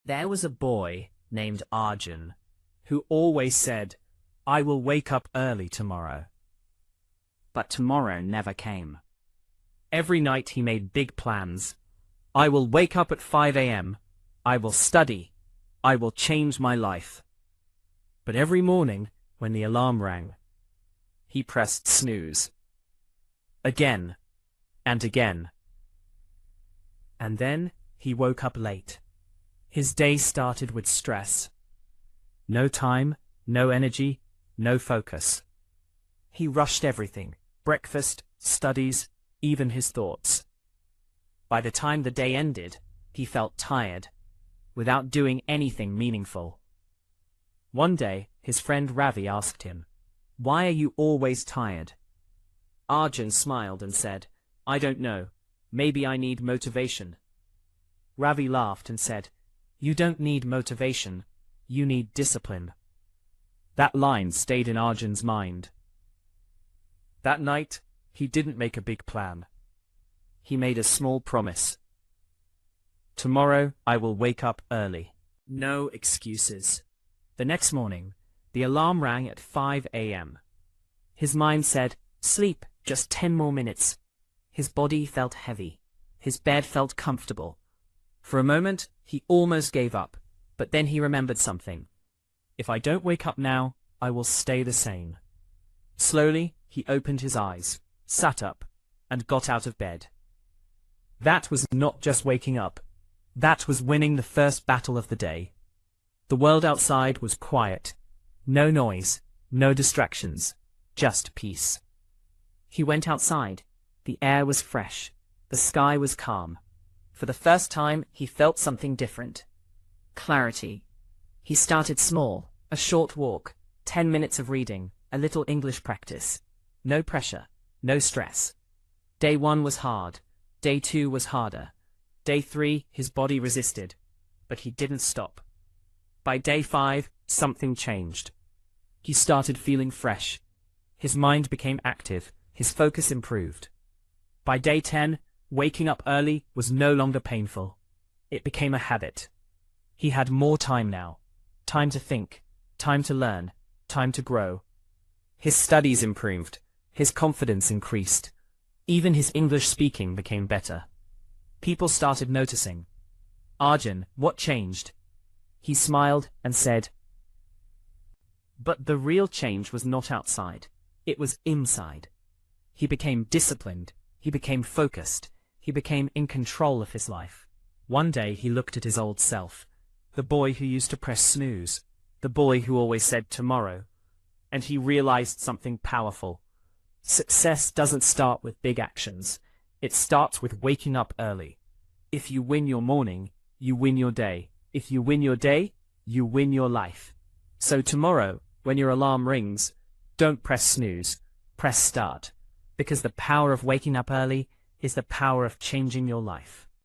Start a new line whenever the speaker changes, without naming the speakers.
There was a boy named Arjun who always said, "I will wake up early tomorrow." But tomorrow never came. Every night he made big plans. "I will wake up at 5 a.m. I will study. I will change my life." But every morning, when the alarm rang, he pressed snooze. Again and again. And then he woke up late. His day started with stress. No time, no energy, no focus. He rushed everything: breakfast, studies, even his thoughts. By the time the day ended, he felt tired, without doing anything meaningful. One day, his friend Ravi asked him, "Why are you always tired?" Arjun smiled and said, "I don't know. Maybe I need motivation." Ravi laughed and said, "You don't need motivation. You need discipline." That line stayed in Arjun's mind. That night, he didn't make a big plan. He made a small promise. "Tomorrow I will wake up early." No excuses. The next morning, the alarm rang at 5 a.m. His mind said, "Sleep, just 10 more minutes." His body felt heavy. His bed felt comfortable. For a moment, he almost gave up, but then he remembered something. "If I don't wake up now, I will stay the same." Slowly, he opened his eyes, sat up, and got out of bed. That was not just waking up. That was winning the first battle of the day. The world outside was quiet. No noise, no distractions, just peace. He went outside. The air was fresh. The sky was calm. For the first time, he felt something different. Clarity. He started small, a short walk, 10 minutes of reading, a little English practice. No pressure, no stress. Day 1 was hard. Day 2 was harder. Day 3, his body resisted, but he didn't stop. By day 5, something changed. He started feeling fresh. His mind became active. His focus improved. By day 10, waking up early was no longer painful. It became a habit. He had more time now. Time to think, time to learn, time to grow. His studies improved. His confidence increased. Even his English speaking became better. People started noticing. "Arjun, what changed?" He smiled and said. But the real change was not outside. It was inside. He became disciplined. He became focused. He became in control of his life. One day he looked at his old self, the boy who used to press snooze, the boy who always said tomorrow, and he realized something powerful. Success doesn't start with big actions. It starts with waking up early. If you win your morning, you win your day. If you win your day, you win your life. So tomorrow, when your alarm rings, don't press snooze, press start. Because the power of waking up early is the power of changing your life.